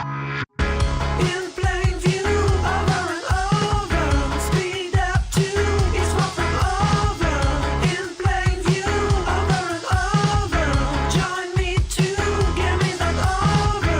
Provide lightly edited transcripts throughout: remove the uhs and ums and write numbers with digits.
In plain view, over and over. Speed up to is what from over. In plain view, over and over. Join me to give me that over.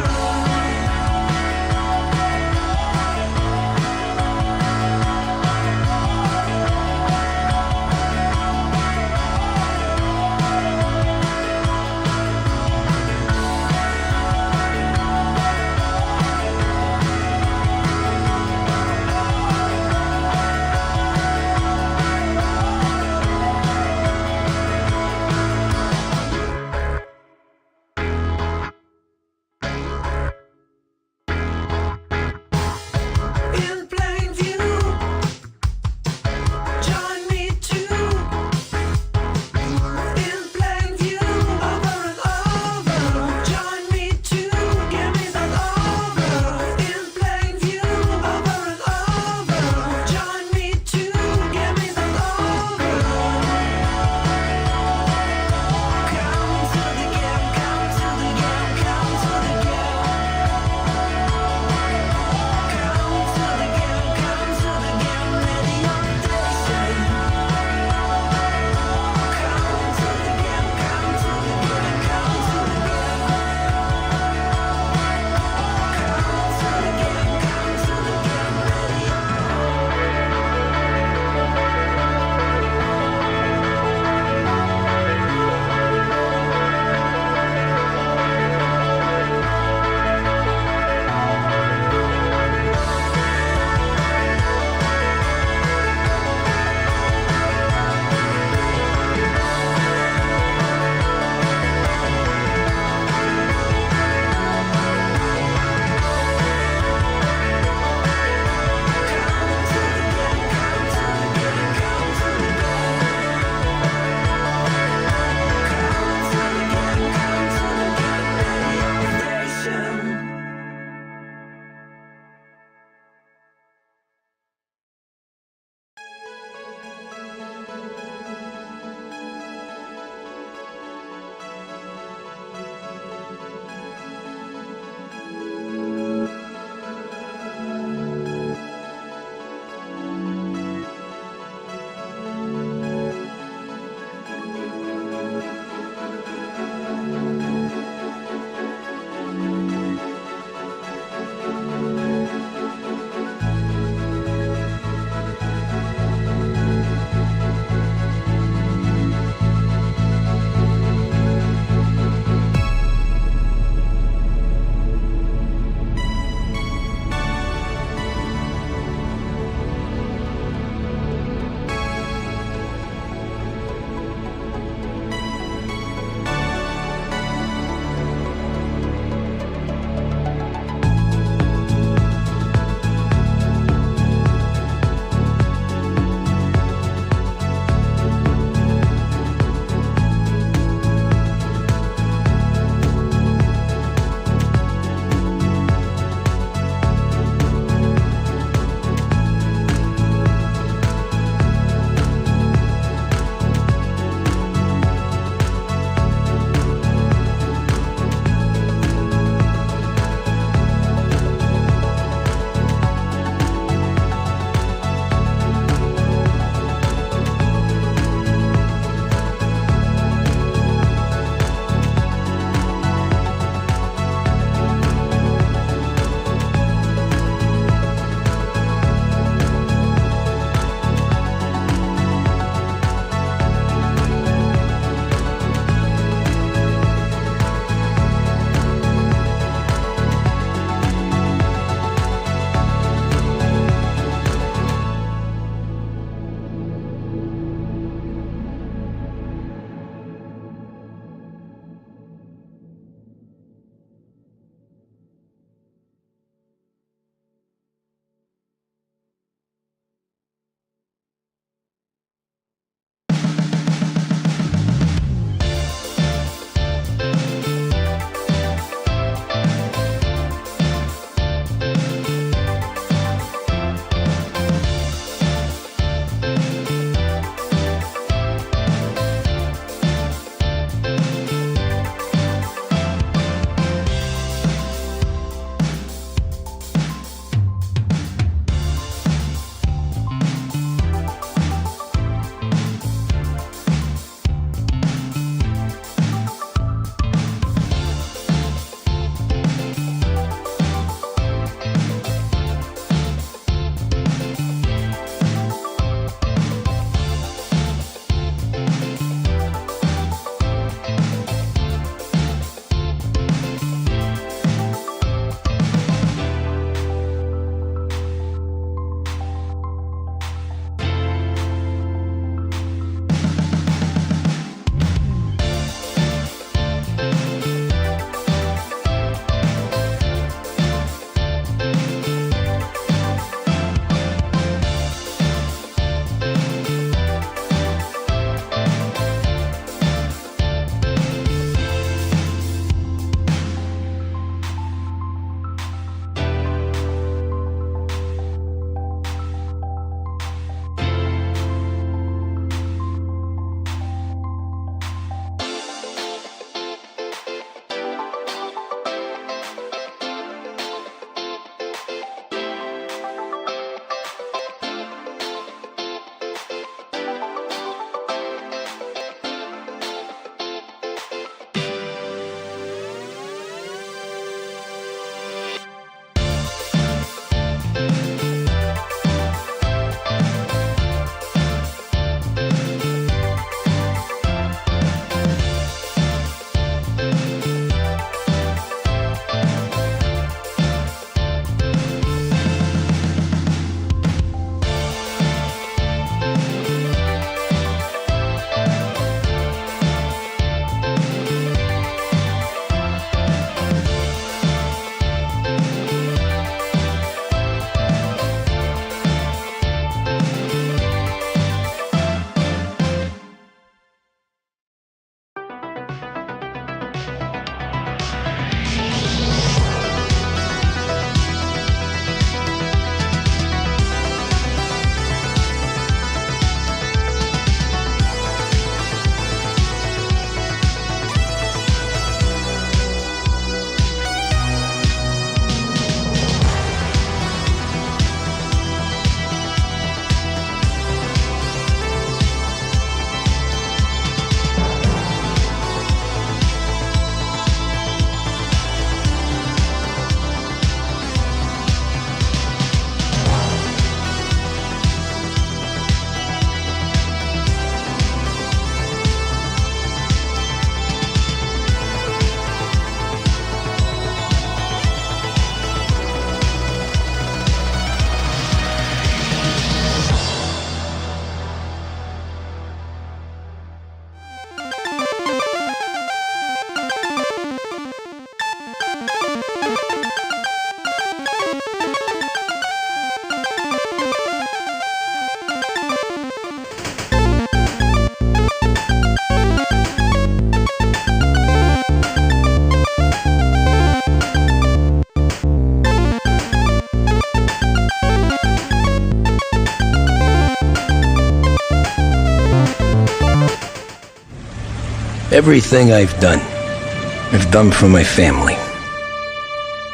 Everything I've done for my family.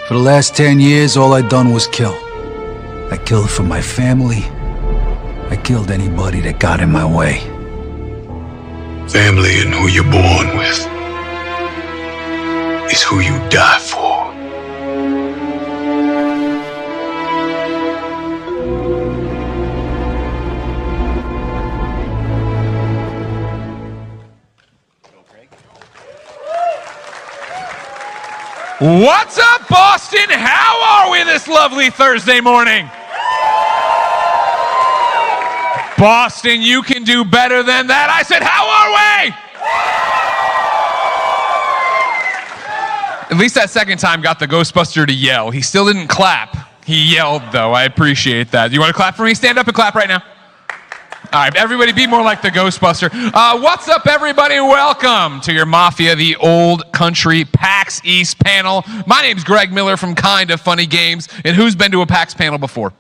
For the last 10 years, all I done was kill. I killed for my family. I killed anybody that got in my way. Family and who you're born with is who you die for. What's up, Boston? How are we this lovely Thursday morning? Boston, you can do better than that. I said, how are we? At least that second time got the Ghostbuster to yell. He still didn't clap. He yelled, though. I appreciate that. You want to clap for me? Stand up and clap right now. All right, everybody be more like the Ghostbuster. What's up, everybody? Welcome to your Mafia, the Old Country PAX-EAST panel. My name's Greg Miller from Kinda Funny Games. And who's been to a PAX panel before?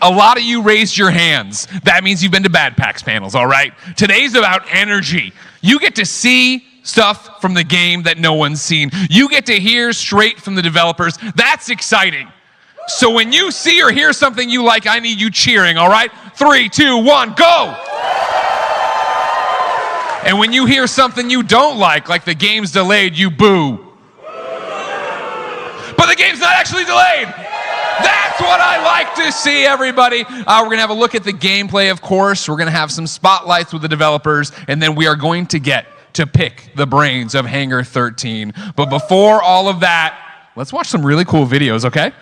A lot of you raised your hands. That means you've been to bad PAX panels, all right? Today's about energy. You get to see stuff from the game that no one's seen. You get to hear straight from the developers. That's exciting. So when you see or hear something you like, I need you cheering, all right? 3, 2, 1, go! And when you hear something you don't like the game's delayed, you boo. But the game's not actually delayed! That's what I like to see, everybody. We're going to have a look at the gameplay, of course. We're going to have some spotlights with the developers, and then we are going to get to pick the brains of Hangar 13. But before all of that, let's watch some really cool videos, okay?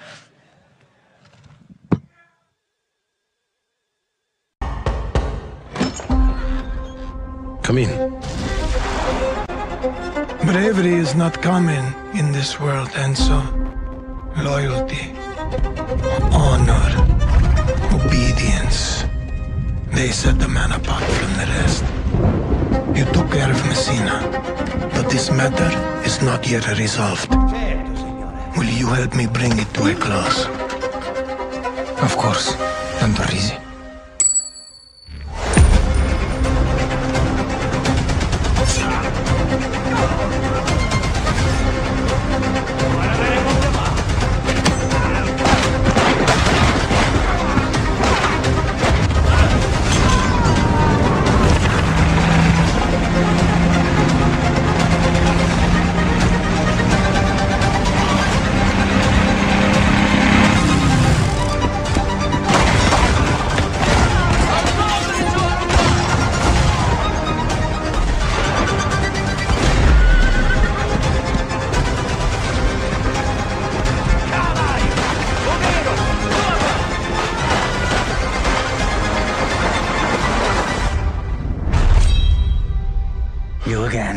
Come in. Bravery is not common in this world, and so loyalty, honor, obedience, they set the man apart from the rest. You took care of Messina, but this matter is not yet resolved. Will you help me bring it to a close? Of course, Andorisi. You again.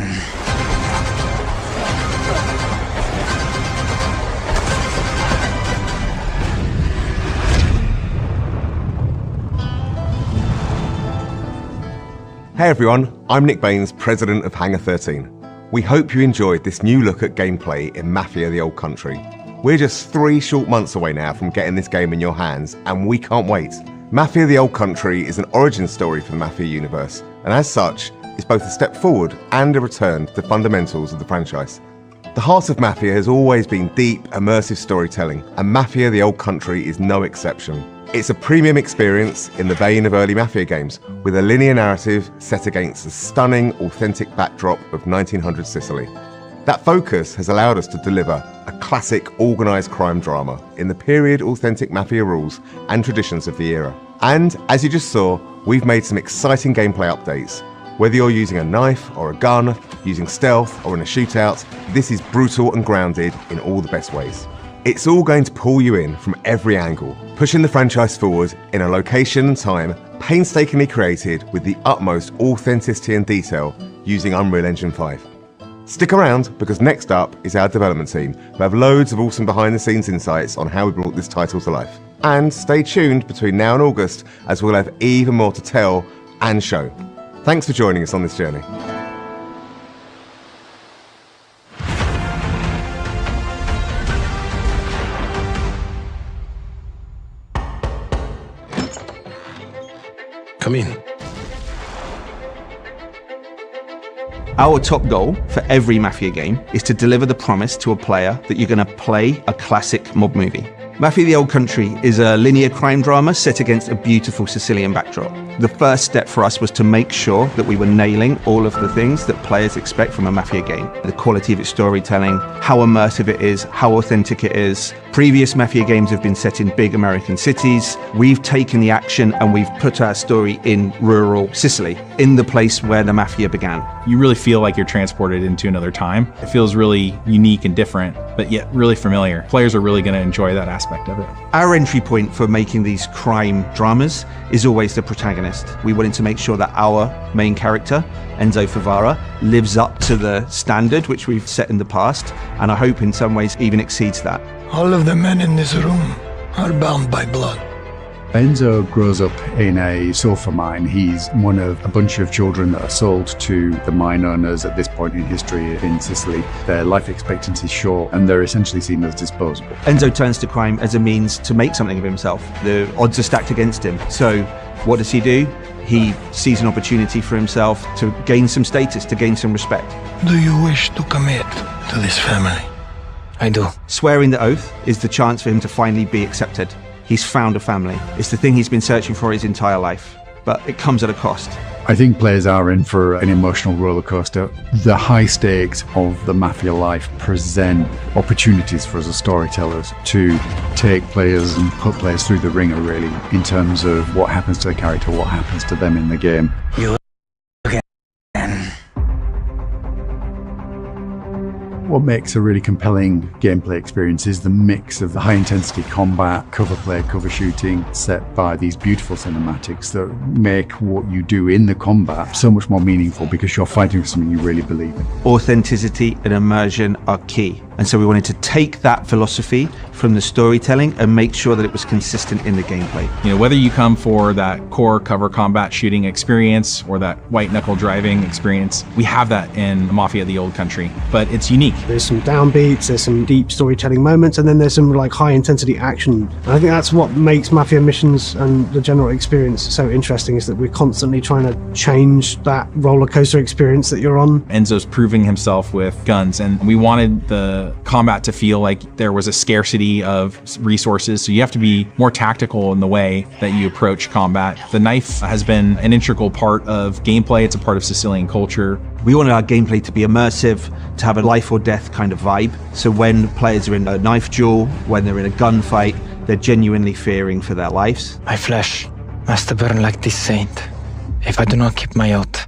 Hey everyone, I'm Nick Baines, President of Hangar 13. We hope you enjoyed this new look at gameplay in Mafia the Old Country. We're just 3 short months away now from getting this game in your hands, and we can't wait. Mafia the Old Country is an origin story for the Mafia universe, and as such, is both a step forward and a return to the fundamentals of the franchise. The heart of Mafia has always been deep, immersive storytelling, and Mafia the Old Country is no exception. It's a premium experience in the vein of early Mafia games, with a linear narrative set against the stunning, authentic backdrop of 1900 Sicily. That focus has allowed us to deliver a classic organised crime drama in the period authentic Mafia rules and traditions of the era. And, as you just saw, we've made some exciting gameplay updates. Whether you're using a knife or a gun, using stealth or in a shootout, this is brutal and grounded in all the best ways. It's all going to pull you in from every angle, pushing the franchise forward in a location and time painstakingly created with the utmost authenticity and detail using Unreal Engine 5. Stick around, because next up is our development team, who have loads of awesome behind-the-scenes insights on how we brought this title to life. And stay tuned between now and August, as we'll have even more to tell and show. Thanks for joining us on this journey. Come in. Our top goal for every Mafia game is to deliver the promise to a player that you're going to play a classic mob movie. Mafia the Old Country is a linear crime drama set against a beautiful Sicilian backdrop. The first step for us was to make sure that we were nailing all of the things that players expect from a Mafia game. The quality of its storytelling, how immersive it is, how authentic it is. Previous Mafia games have been set in big American cities. We've taken the action and we've put our story in rural Sicily, in the place where the Mafia began. You really feel like you're transported into another time. It feels really unique and different, but yet really familiar. Players are really going to enjoy that aspect of it. Our entry point for making these crime dramas is always the protagonist. We wanted to make sure that our main character, Enzo Favara, lives up to the standard which we've set in the past, and I hope in some ways even exceeds that. All of the men in this room are bound by blood. Enzo grows up in a sulfur mine. He's one of a bunch of children that are sold to the mine owners at this point in history in Sicily. Their life expectancy is short and they're essentially seen as disposable. Enzo turns to crime as a means to make something of himself. The odds are stacked against him. So what does he do? He sees an opportunity for himself to gain some status, to gain some respect. Do you wish to commit to this family? I do. Swearing the oath is the chance for him to finally be accepted. He's found a family. It's the thing he's been searching for his entire life, but it comes at a cost. I think players are in for an emotional roller coaster. The high stakes of the Mafia life present opportunities for us as storytellers to take players and put players through the ringer, really, in terms of what happens to the character, what happens to them in the game. What makes a really compelling gameplay experience is the mix of the high-intensity combat, cover play, cover shooting, set by these beautiful cinematics that make what you do in the combat so much more meaningful because you're fighting for something you really believe in. Authenticity and immersion are key. And so we wanted to take that philosophy from the storytelling and make sure that it was consistent in the gameplay. You know, whether you come for that core cover combat shooting experience or that white knuckle driving experience, we have that in Mafia the Old Country, but it's unique. There's some downbeats, there's some deep storytelling moments, and then there's some like high intensity action. And I think that's what makes Mafia missions and the general experience so interesting, is that we're constantly trying to change that roller coaster experience that you're on. Enzo's proving himself with guns, and we wanted the combat to feel like there was a scarcity of resources, so you have to be more tactical in the way that you approach combat. The knife has been an integral part of gameplay. It's a part of Sicilian culture. We wanted our gameplay to be immersive, to have a life or death kind of vibe. So when players are in a knife duel, when they're in a gunfight, they're genuinely fearing for their lives. My flesh must burn like this saint if I do not keep my oath.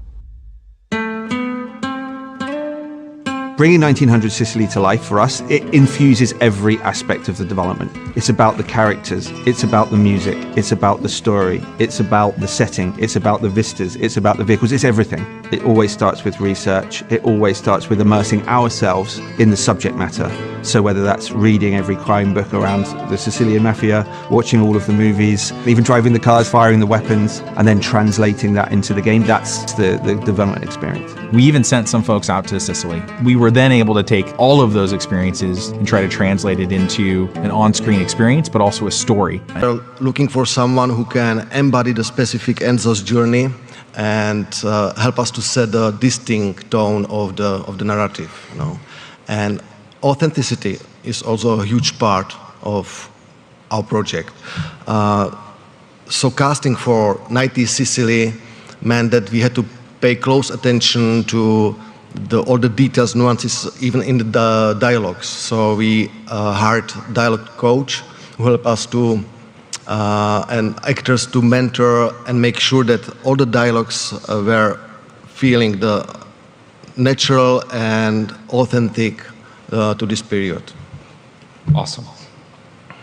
Bringing 1900 Sicily to life for us, it infuses every aspect of the development. It's about the characters, it's about the music, it's about the story, it's about the setting, it's about the vistas, it's about the vehicles, it's everything. It always starts with research, it always starts with immersing ourselves in the subject matter. So whether that's reading every crime book around the Sicilian Mafia, watching all of the movies, even driving the cars, firing the weapons, and then translating that into the game, that's the development experience. We even sent some folks out to Sicily. We were then able to take all of those experiences and try to translate it into an on-screen experience, but also a story. We're looking for someone who can embody the specific Enzo's journey and help us to set the distinct tone of the narrative, you know. And authenticity is also a huge part of our project. So casting for 90s Sicily meant that we had to pay close attention to all the details, nuances, even in the dialogues. So we hired a dialogue coach who helped us to and actors to mentor and make sure that all the dialogues were feeling the natural and authentic to this period. Awesome.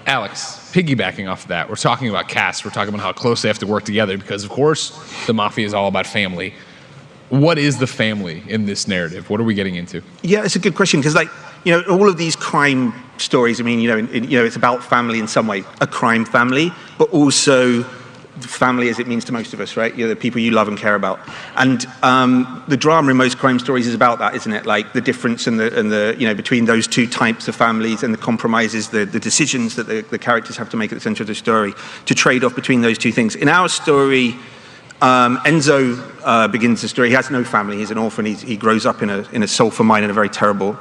Alex, piggybacking off of that, we're talking about cast, we're talking about how close they have to work together because, of course, the Mafia is all about family. What is the family in this narrative? What are we getting into? Yeah, it's a good question because, like, you know, all of these crime stories, I mean, you know, it's about family in some way, a crime family, but also family as it means to most of us, right? You know, the people you love and care about. And the drama in most crime stories is about that, isn't it? Like the difference in the you know, between those two types of families and the compromises, the decisions that the characters have to make at the center of the story to trade off between those two things. In our story, Enzo begins the story. He has no family. He's an orphan. He grows up in a sulfur mine in a very terrible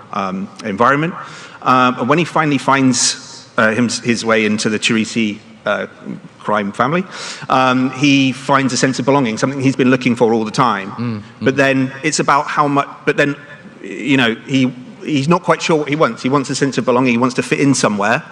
environment. And when he finally finds his way into the Cherisi crime family, he finds a sense of belonging, something he's been looking for all the time. But then it's about how much. But then, you know, he's not quite sure what he wants. He wants a sense of belonging. He wants to fit in somewhere.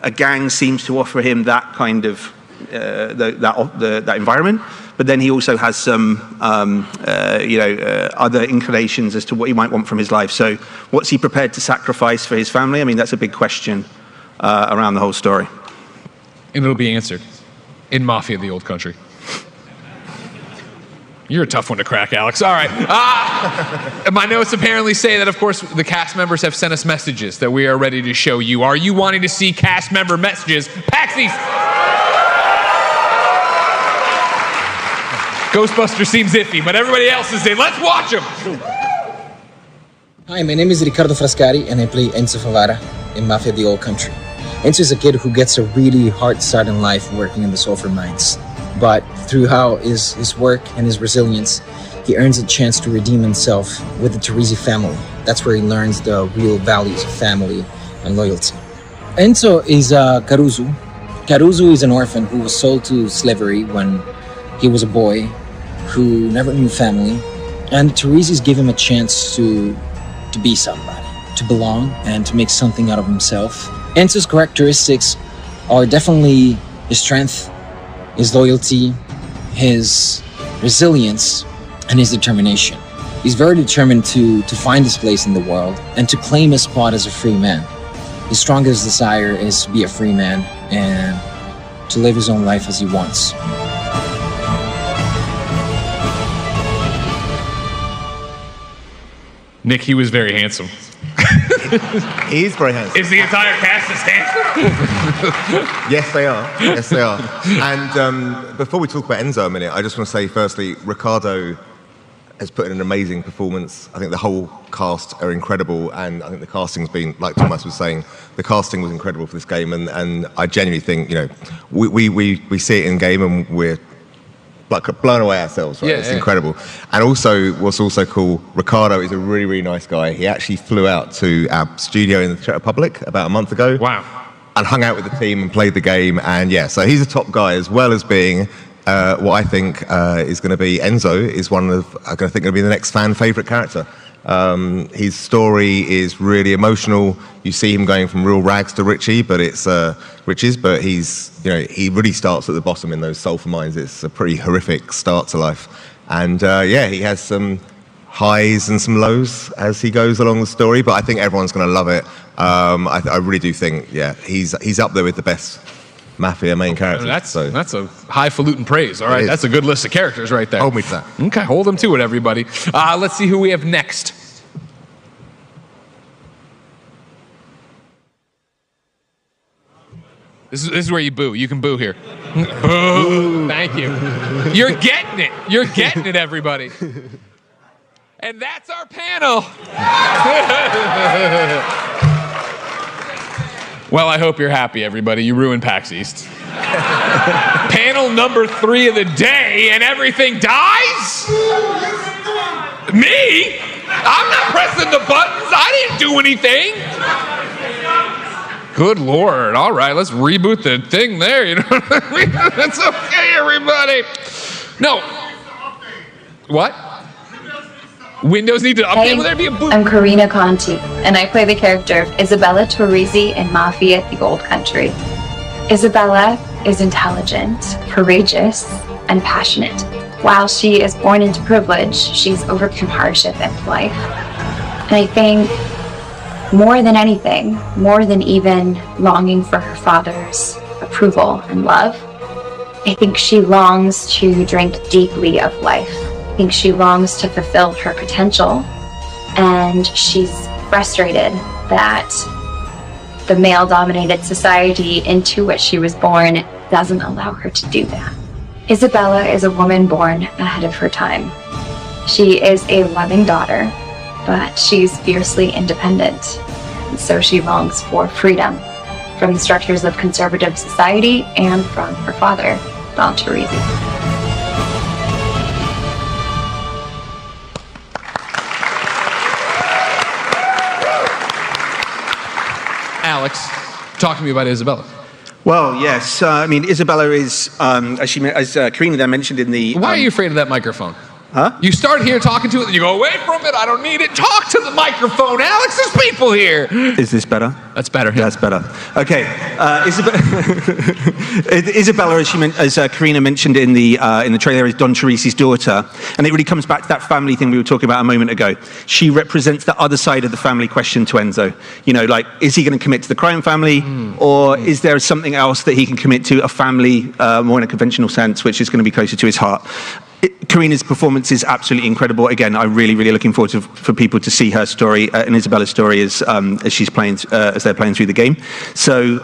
A gang seems to offer him that kind of that environment. But then he also has some, other inclinations as to what he might want from his life. So, what's he prepared to sacrifice for his family? I mean, that's a big question around the whole story. And it'll be answered in Mafia, the Old Country. You're a tough one to crack, Alex. All right. My notes apparently say that, of course, the cast members have sent us messages that we are ready to show you. Are you wanting to see cast member messages? PAX-EAST! Ghostbuster seems iffy, but everybody else is in. Let's watch them! Hi, my name is Riccardo Frascari, and I play Enzo Favara in Mafia, the Old Country. Enzo is a kid who gets a really hard start in life working in the sulfur mines. But through his work and his resilience, he earns a chance to redeem himself with the Cherisi family. That's where he learns the real values of family and loyalty. Enzo is Caruso. Caruso is an orphan who was sold to slavery when he was a boy, who never knew family. And Cherisi's give him a chance to be somebody, to belong, and to make something out of himself. Enzo's characteristics are definitely his strength, his loyalty, his resilience, and his determination. He's very determined to find his place in the world and to claim his spot as a free man. His strongest desire is to be a free man and to live his own life as he wants. Nick, he was very handsome. He's very handsome. Is the entire cast as handsome? Yes, they are. Yes, they are. And before we talk about Enzo a minute, I just want to say, firstly, Ricardo has put in an amazing performance. I think the whole cast are incredible, and I think the casting's been, like Thomas was saying, the casting was incredible for this game, and I genuinely think, you know, we see it in game and we're like blown away ourselves, right? It's incredible. And also, what's also cool, Ricardo is a really, really nice guy. He actually flew out to our studio in the Czech Republic about a month ago. Wow. And hung out with the team and played the game. And yeah, so he's a top guy, as well as being what I think is going to be Enzo, is one of, I'm going to be the next fan favourite character. His story is really emotional. You see him going from real rags to riches, but he's, you know, he really starts at the bottom in those sulfur mines. It's a pretty horrific start to life. And yeah, he has some highs and some lows as he goes along the story, but I think everyone's going to love it. I really do think, yeah, he's up there with the best Mafia main characters. That's a highfalutin praise. All right, that's a good list of characters right there. Hold me to that. Okay, hold them to it, everybody. Let's see who we have next. This is where you boo. You can boo here. Boo. Thank you. You're getting it. You're getting it, everybody. And that's our panel. Well, I hope you're happy, everybody. You ruined PAX-EAST. Panel number 3 of the day, and everything dies? Me? I'm not pressing the buttons. I didn't do anything. Good Lord. All right, let's reboot the thing there. You know what I mean? That's okay, everybody. No. What? Windows need to update. Will there be a boot? I'm Karina Conti, and I play the character of Isabella Torrisi in Mafia, the Old Country. Isabella is intelligent, courageous, and passionate. While she is born into privilege, she's overcome hardship in life. And I think more than anything, more than even longing for her father's approval and love, I think she longs to drink deeply of life. I think she longs to fulfill her potential, and she's frustrated that the male-dominated society into which she was born doesn't allow her to do that. Isabella is a woman born ahead of her time. She is a loving daughter, but she's fiercely independent, and so she longs for freedom from the structures of conservative society and from her father, Don Torrisi. Alex, talk to me about Isabella. Well, yes. I mean, Isabella is, as Karina there mentioned in the... Why are you afraid of that microphone? Huh? You start here talking to it, and you go away from it. I don't need it. Talk to the microphone, Alex. There's people here. Is this better? That's better. Yeah. That's better. Okay. Isabella, as Karina mentioned in the trailer, is Don Teresi's daughter, and it really comes back to that family thing we were talking about a moment ago. She represents the other side of the family question to Enzo. You know, like, is he going to commit to the crime family, or is there something else that he can commit to, a family more in a conventional sense, which is going to be closer to his heart? Karina's performance is absolutely incredible. Again, I'm really, really looking forward for people to see her story and Isabella's story as she's playing, as they're playing through the game. So,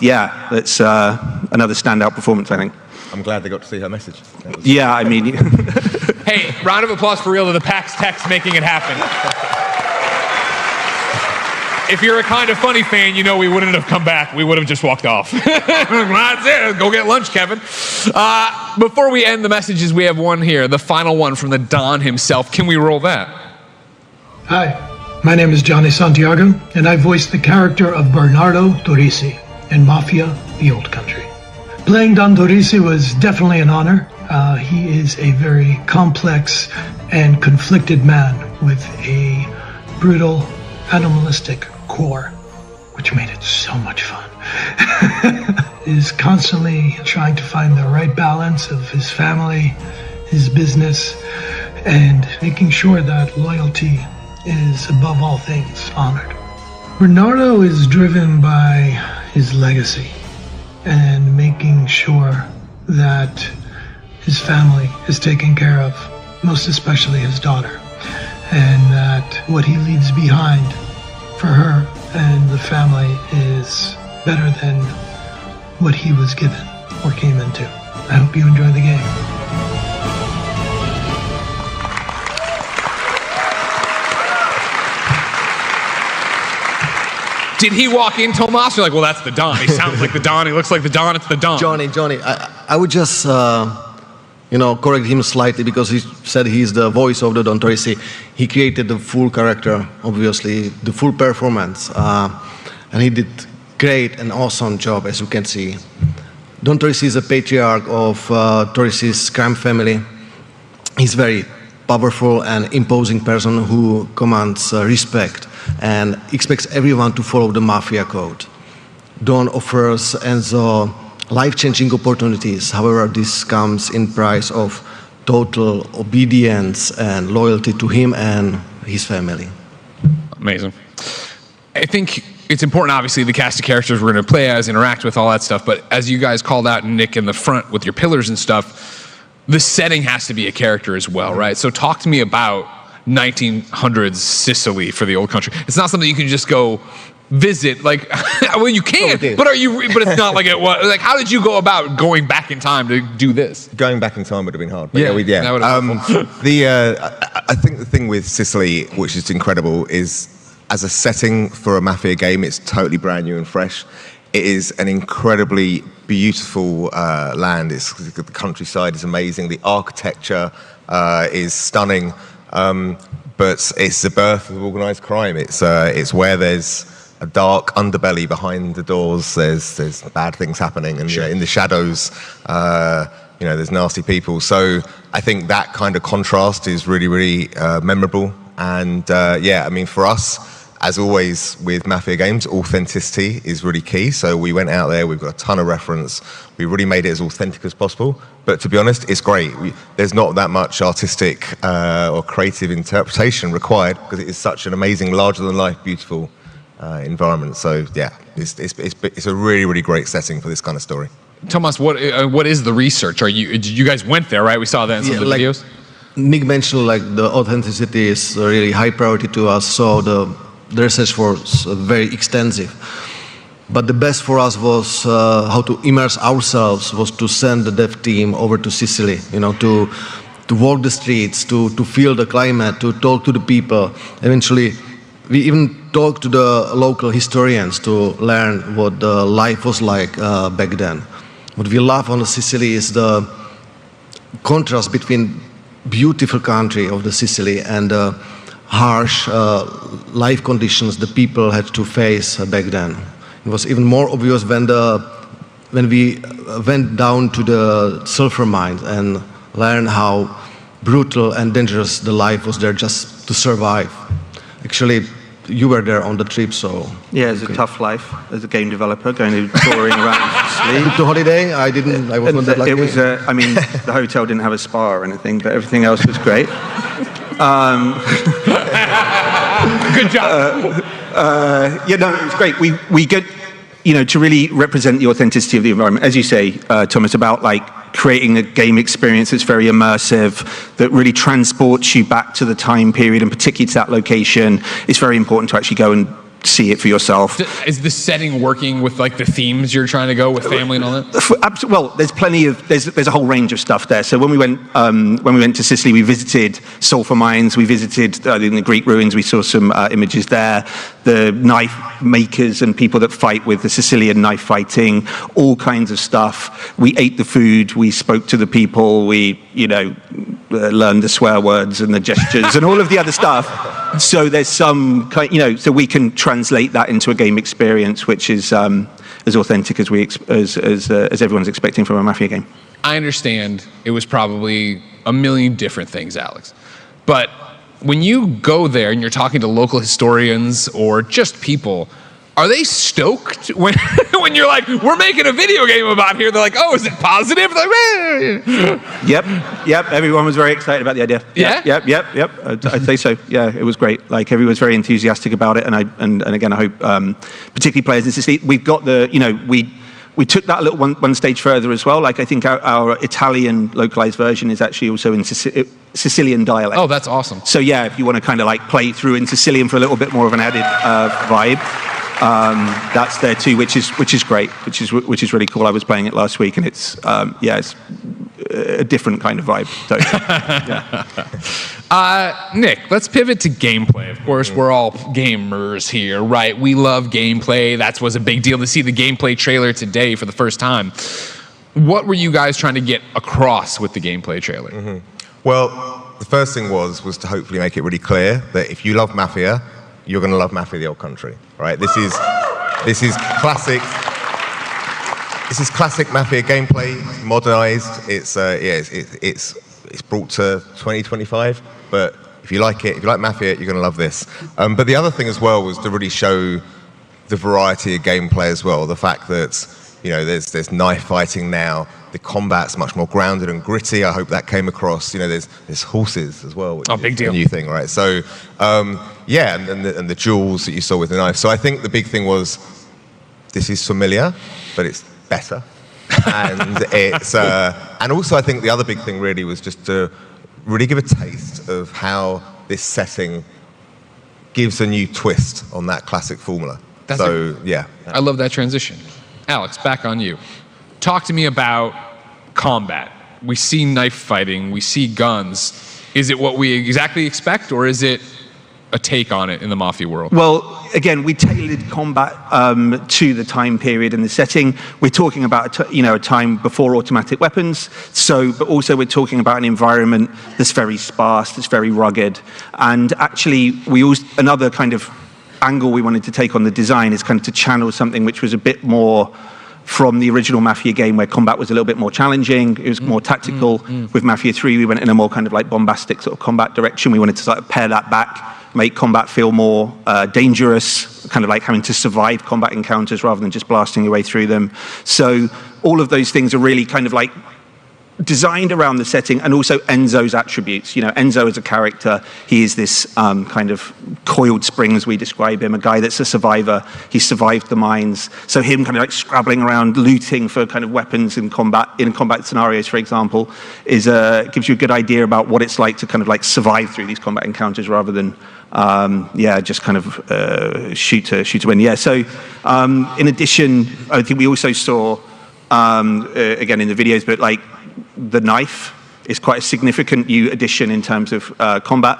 yeah, that's another standout performance, I think. I'm glad they got to see her message. Yeah, I mean... Hey, round of applause for real to the PAX text making it happen. If you're a Kind of Funny fan, you know we wouldn't have come back. We would have just walked off. That's it. Go get lunch, Kevin. Before we end the messages, we have one here, the final one from the Don himself. Can we roll that? Hi, my name is Johnny Santiago, and I voiced the character of Bernardo Torrisi in Mafia: The Old Country. Playing Don Torrisi was definitely an honor. He is a very complex and conflicted man with a brutal, animalistic core, which made it so much fun. Is constantly trying to find the right balance of his family, his business, and making sure that loyalty is above all things honored. Bernardo is driven by his legacy and making sure that his family is taken care of, most especially his daughter, and that what he leaves behind for her and the family is better than what he was given or came into. I hope you enjoy the game. Did he walk in, Tomas? You're like, well, that's the Don. He sounds like the Don. He looks like the Don. It's the Don. Johnny, I would just, correct him slightly because he said he's the voice of the Don Torrisi. He created the full character, obviously, the full performance, and he did great and awesome job, as you can see. Don Torrisi is a patriarch of Torrisi's crime family. He's very powerful and imposing person who commands respect and expects everyone to follow the Mafia code. Don offers Enzo life-changing opportunities. However, this comes in price of total obedience and loyalty to him and his family. Amazing. I think it's important, obviously, the cast of characters we're going to play as, interact with, all that stuff, but as you guys called out, Nick, in the front with your pillars and stuff, the setting has to be a character as well, right? So talk to me about 1900s Sicily for the Old Country. It's not something you can just go visit, like, well, you can, but it's not like it was. Like, how did you go about going back in time to do this? Going back in time would have been hard. But that would have been I think the thing with Sicily, which is incredible, is as a setting for a Mafia game, it's totally brand new and fresh. It is an incredibly beautiful land. The countryside is amazing. The architecture is stunning. But it's the birth of organised crime. It's where there's a dark underbelly behind the doors. There's bad things happening, and in the shadows, there's nasty people. So I think that kind of contrast is really, really memorable. And for us, as always with Mafia games, authenticity is really key. So we went out there, we've got a ton of reference. We really made it as authentic as possible. But to be honest, it's great. There's not that much artistic or creative interpretation required because it is such an amazing, larger-than-life, beautiful environment. So yeah, it's a really, really great setting for this kind of story. Tomas, what is the research? You guys went there, right? We saw that in some of the videos. Nick mentioned the authenticity is a really high priority to us. So the research was very extensive. But the best for us was how to immerse ourselves, was to send the dev team over to Sicily, to walk the streets, to feel the climate, to talk to the people. Eventually, we even talked to the local historians to learn what the life was like back then. What we love on Sicily is the contrast between beautiful country of the Sicily and harsh life conditions the people had to face back then. It was even more obvious when we went down to the sulfur mines and learned how brutal and dangerous the life was there just to survive. Actually, you were there on the trip, so... Yeah, it's a tough life as a game developer, going to touring around Sicily. To holiday, I was not that lucky. It was, I mean, the hotel didn't have a spa or anything, but everything else was great. Good job. Yeah, no, it was great. We get, you know, to really represent the authenticity of the environment, as you say, Thomas, about like creating a game experience that's very immersive, that really transports you back to the time period and particularly to that location. It's very important to actually go and see it for yourself. Is the setting working with like the themes you're trying to go with family and all that? Well, there's plenty of there's a whole range of stuff there. So when we went to Sicily, we visited sulfur mines, we visited in the Greek ruins, we saw some images there, the knife makers and people that fight with the Sicilian knife fighting, all kinds of stuff. We ate the food, we spoke to the people, we learned the swear words and the gestures and all of the other stuff. So there's some kind, so we can translate that into a game experience which is as authentic as as everyone's expecting from a Mafia game. I understand it was probably a million different things, Alex, but when you go there and you're talking to local historians or just people, are they stoked when you're like, we're making a video game about here? They're like, oh, is it positive? They're like, Yep. Everyone was very excited about the idea. Yeah? Yep. I'd say so. Yeah, it was great. Like everyone was very enthusiastic about it, and again, I hope, particularly players in Sicily, we've got we took that a little one stage further as well. Like I think our Italian localized version is actually also in Sicilian dialect. Oh, that's awesome. So yeah, if you want to kind of like play through in Sicilian for a little bit more of an added vibe. That's there too, which is great, which is really cool. I was playing it last week, and it's a different kind of vibe. So, yeah. Nick, let's pivot to gameplay. Of course, we're all gamers here, right? We love gameplay. That was a big deal to see the gameplay trailer today for the first time. What were you guys trying to get across with the gameplay trailer? Mm-hmm. Well, the first thing was to hopefully make it really clear that if you love Mafia, you're going to love Mafia: The Old Country, right? This is classic. This is classic Mafia gameplay, modernized. It's brought to 2025. But if you like it, if you like Mafia, you're going to love this. But the other thing as well was to really show the variety of gameplay as well. The fact that there's knife fighting now. The combat's much more grounded and gritty. I hope that came across. There's horses as well, which big deal. A new thing, right? So, and the jewels that you saw with the knife. So I think the big thing was, this is familiar, but it's better, and it's and also I think the other big thing really was just to really give a taste of how this setting gives a new twist on that classic formula. I love that transition. Alex, back on you. Talk to me about combat. We see knife fighting, we see guns. Is it what we exactly expect, or is it a take on it in the Mafia world? Well, again, we tailored combat to the time period and the setting. We're talking about a time before automatic weapons. But also we're talking about an environment that's very sparse, that's very rugged, and actually another kind of angle we wanted to take on the design is kind of to channel something which was a bit more from the original Mafia game, where combat was a little bit more challenging. It was more tactical. With Mafia 3, we went in a more kind of like bombastic sort of combat direction. We wanted to sort of pare that back, make combat feel more dangerous, kind of like having to survive combat encounters rather than just blasting your way through them. So all of those things are really kind of like designed around the setting, and also Enzo's attributes. Enzo as a character, he is this kind of coiled spring, as we describe him, a guy that's a survivor. He survived the mines. So him kind of like scrabbling around, looting for kind of weapons in combat scenarios, for example, gives you a good idea about what it's like to kind of like survive through these combat encounters rather than just kind of shoot to win. So in addition, I think we also saw again in the videos, but like the knife is quite a significant new addition in terms of combat.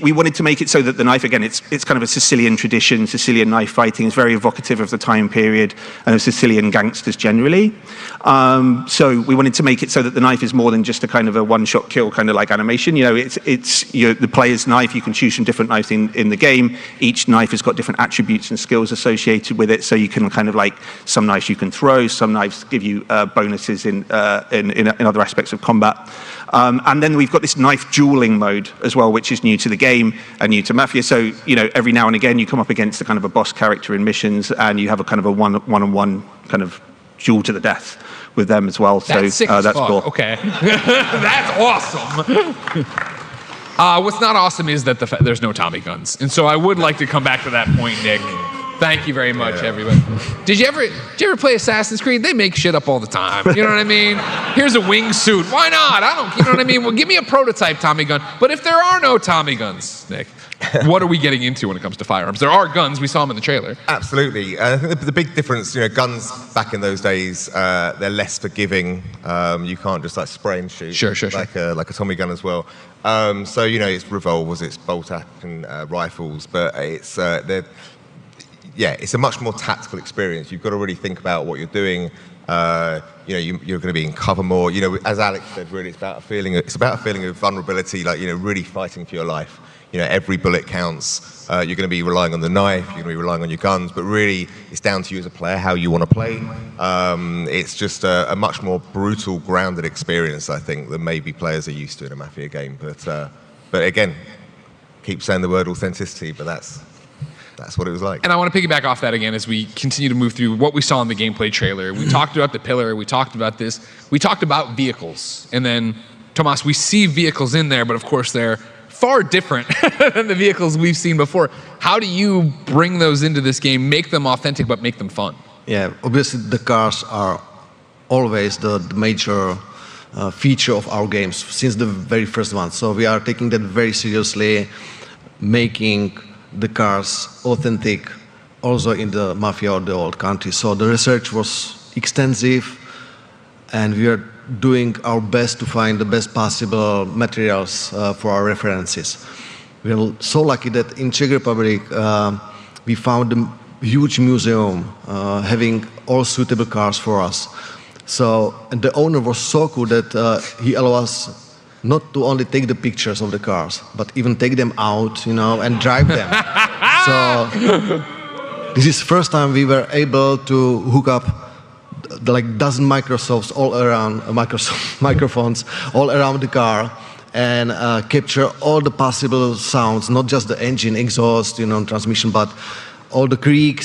we wanted to make it so that the knife, again, it's kind of a Sicilian tradition. Sicilian knife fighting is very evocative of the time period and of Sicilian gangsters generally. So we wanted to make it so that the knife is more than just a kind of a one-shot kill kind of like animation. You know, it's the player's knife. You can choose from different knives in the game. Each knife has got different attributes and skills associated with it. So you can kind of like, some knives you can throw, some knives give you bonuses in other aspects of combat. And then we've got this knife dueling mode as well, which is new to the game and new to Mafia. So, you know, every now and again you come up against a kind of a boss character in missions, and you have a kind of a one-on-one kind of duel to the death with them as well. That's sick as that's fuck. cool. Okay. That's awesome. What's not awesome is that there's no Tommy guns. And so I would like to come back to that point, Nick. Thank you very much, everybody. Did you ever play Assassin's Creed? They make shit up all the time. You know what I mean? Here's a wingsuit. Why not? You know what I mean? Well, give me a prototype Tommy gun. But if there are no Tommy guns, Nick, what are we getting into when it comes to firearms? There are guns. We saw them in the trailer. Absolutely. I think the big difference, you know, guns back in those days, they're less forgiving. You can't just like spray and shoot. Sure. Like a Tommy gun as well. So, you know, it's revolvers, it's bolt-action rifles, but it's it's a much more tactical experience. You've got to really think about what you're doing. You know, you're going to be in cover more. You know, as Alex said, really, it's about a feeling of vulnerability, like, you know, really fighting for your life. You know, every bullet counts. You're going to be relying on the knife. You're going to be relying on your guns. But really, it's down to you as a player how you want to play. It's just a much more brutal, grounded experience, I think, than maybe players are used to in a Mafia game. But again, keep saying the word authenticity, but that's what it was like. And I want to piggyback off that again as we continue to move through what we saw in the gameplay trailer. We talked about the pillar. We talked about this. We talked about vehicles. And then, Tomas, we see vehicles in there, but of course they're far different than the vehicles we've seen before. How do you bring those into this game, make them authentic, but make them fun? Yeah, obviously the cars are always the major feature of our games since the very first one. So we are taking that very seriously, making the cars authentic also in the Mafia or the old country. So the research was extensive, and we are doing our best to find the best possible materials for our references. We are so lucky that in Czech Republic we found a huge museum having all suitable cars for us. So, and the owner was so cool that he allowed us not to only take the pictures of the cars, but even take them out, you know, and drive them. So this is the first time we were able to hook up like dozen microphones all around the car, and capture all the possible sounds, not just the engine exhaust, you know, transmission, but all the creaks,